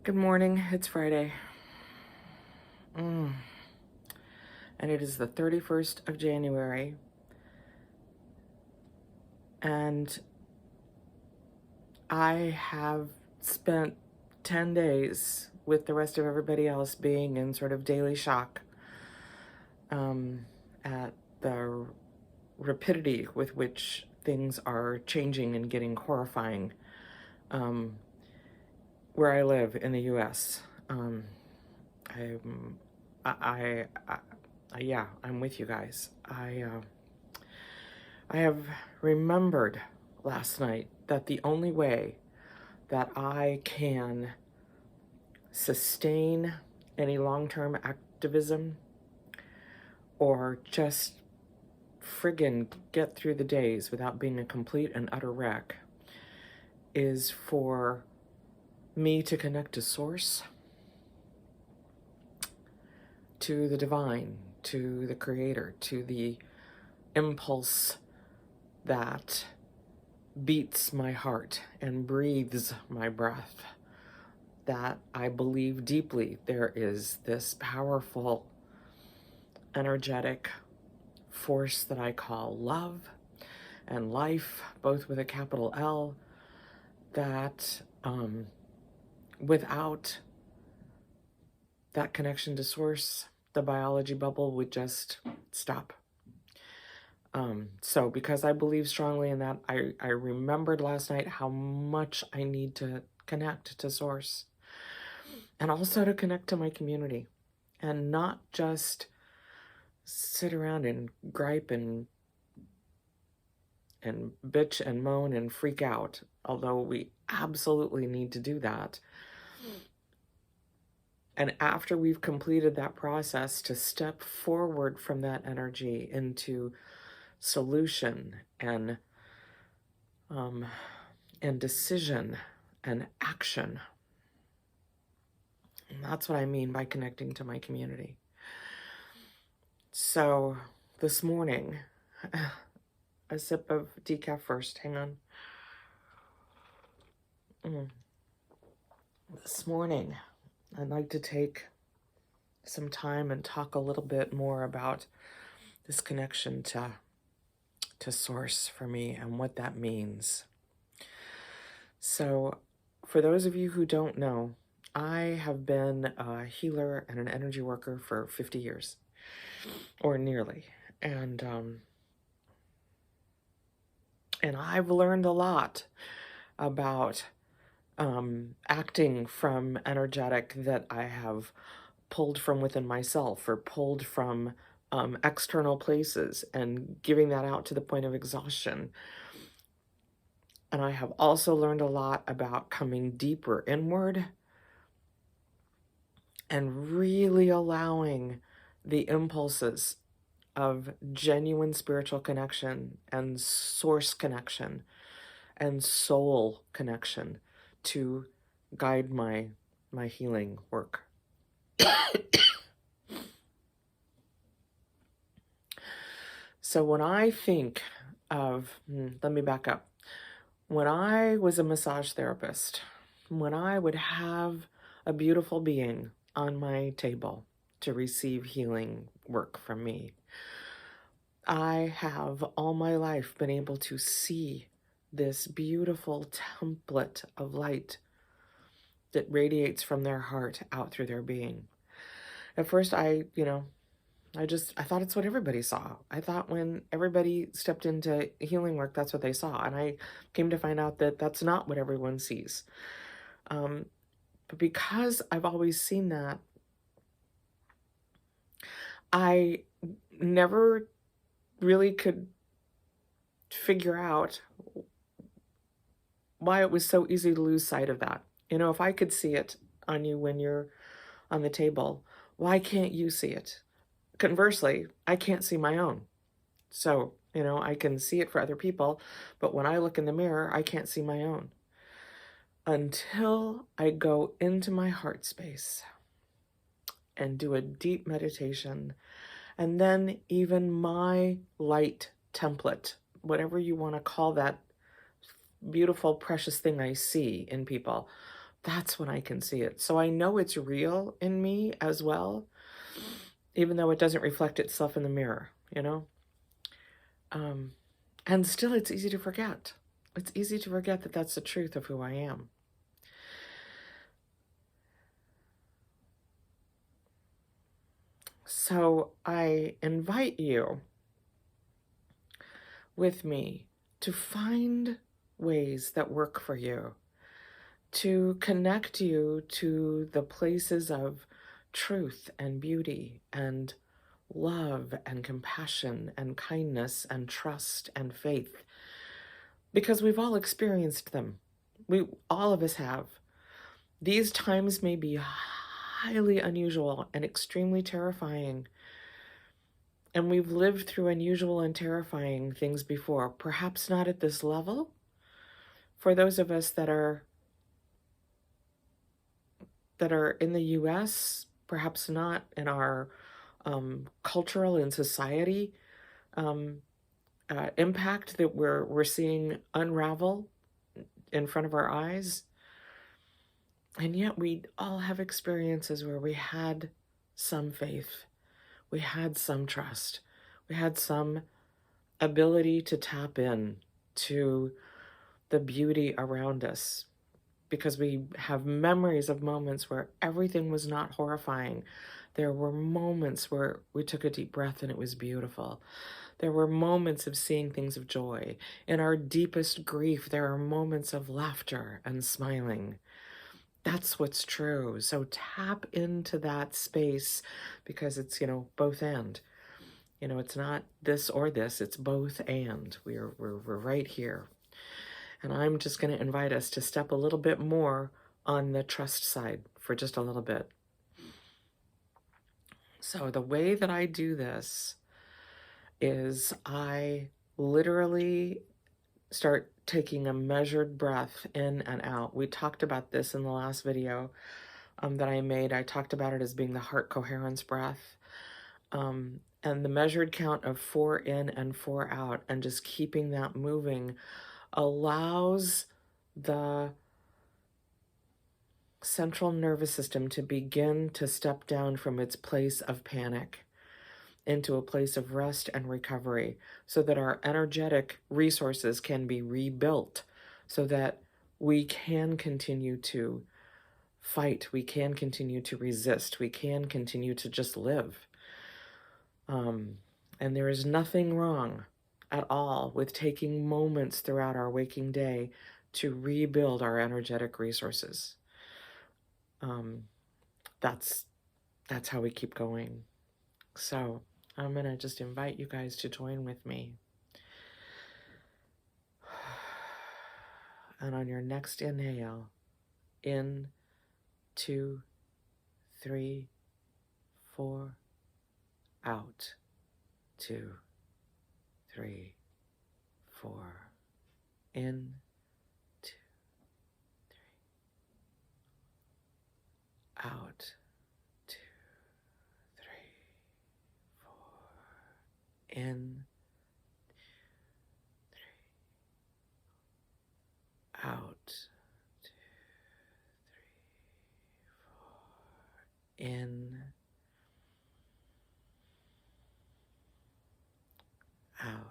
Good morning. It's Friday. And it is the 31st of January. And I have spent 10 days with the rest of everybody else being in sort of daily shock at the rapidity with which things are changing and getting horrifying where I live in the U.S. Yeah, I'm with you guys. I have remembered last night that the only way that I can sustain any long-term activism or just friggin' get through the days without being a complete and utter wreck is for me to connect to Source, to the divine, to the Creator, to the impulse that beats my heart and breathes my breath, that I believe deeply there is this powerful, energetic force that I call love and life, both with a capital L, that without that connection to Source, the biology bubble would just stop. So because I believe strongly in that, I remembered last night how much I need to connect to Source and also to connect to my community and not just sit around and gripe and bitch and moan and freak out, although we absolutely need to do that. And after we've completed that process, to step forward from that energy into solution and decision and action. And that's what I mean by connecting to my community. So this morning, a sip of decaf first, hang on. This morning, I'd like to take some time and talk a little bit more about this connection to Source for me and what that means. So for those of you who don't know, I have been a healer and an energy worker for 50 years, or nearly. And I've learned a lot about acting from energetic that I have pulled from within myself or pulled from external places and giving that out to the point of exhaustion. And I have also learned a lot about coming deeper inward and really allowing the impulses of genuine spiritual connection and Source connection and soul connection to guide my healing work. So when I think of, let me back up. When I was a massage therapist, when I would have a beautiful being on my table to receive healing work from me, I have all my life been able to see this beautiful template of light that radiates from their heart out through their being. At first, I thought it's what everybody saw. I thought when everybody stepped into healing work, that's what they saw. And I came to find out that that's not what everyone sees. But because I've always seen that, I never really could figure out why it was so easy to lose sight of that. You know, if I could see it on you when you're on the table, why can't you see it? Conversely, I can't see my own. So, I can see it for other people, but when I look in the mirror, I can't see my own. Until I go into my heart space and do a deep meditation, and then even my light template, whatever you want to call that beautiful, precious thing I see in people, That's when I can see it. So I know it's real in me as well, even though it doesn't reflect itself in the mirror, you know? Um, and still, it's easy to forget. It's easy to forget that that's the truth of who I am. So I invite you with me to find ways that work for you, to connect you to the places of truth and beauty and love and compassion and kindness and trust and faith, because we've all experienced them. All of us have. These times may be highly unusual and extremely terrifying, and we've lived through unusual and terrifying things before, perhaps not at this level. For those of us that are in the US, perhaps not in our cultural and society um, impact that we're seeing unravel in front of our eyes. And yet we all have experiences where we had some faith, we had some trust, we had some ability to tap in to the beauty around us, because we have memories of moments where everything was not horrifying. There were moments where we took a deep breath and it was beautiful. There were moments of seeing things of joy. In our deepest grief, there are moments of laughter and smiling. That's what's true. So tap into that space, because it's, both and. It's not this or this, it's both and. We're right here. And I'm just going to invite us to step a little bit more on the trust side for just a little bit. So the way that I do this is I literally start taking a measured breath in and out. We talked about this in the last video that I made. I talked about it as being the heart coherence breath. And the measured count of 4 in and 4 out, and just keeping that moving, allows the central nervous system to begin to step down from its place of panic into a place of rest and recovery, so that our energetic resources can be rebuilt, so that we can continue to fight, we can continue to resist, we can continue to just live. And there is nothing wrong at all with taking moments throughout our waking day to rebuild our energetic resources. That's how we keep going. So I'm going to just invite you guys to join with me. And on your next inhale, in, 2, 3, 4, out, 2, 3, 4, in, 2, 3, out, 2, 3, 4, in, 3, out, 2, 3, 4, in, out,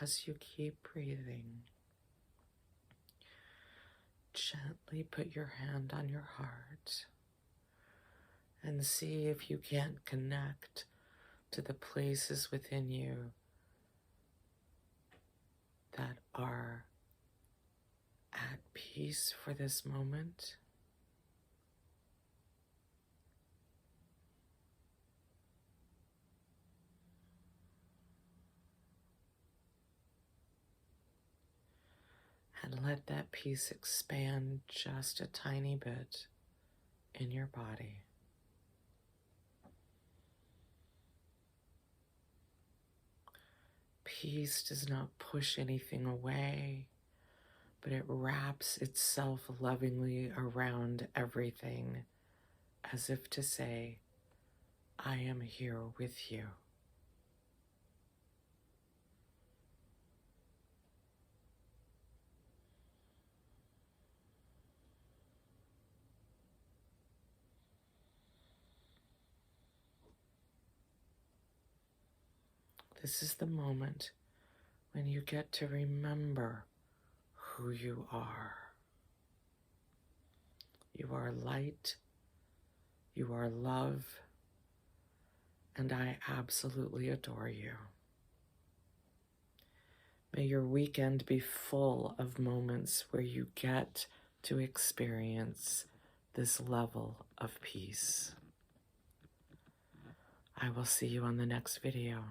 as you keep breathing, gently put your hand on your heart and see if you can't connect to the places within you that are at peace for this moment. And let that peace expand just a tiny bit in your body. Peace does not push anything away, but it wraps itself lovingly around everything, as if to say, I am here with you. This is the moment when you get to remember who you are. You are light, you are love, and I absolutely adore you. May your weekend be full of moments where you get to experience this level of peace. I will see you on the next video.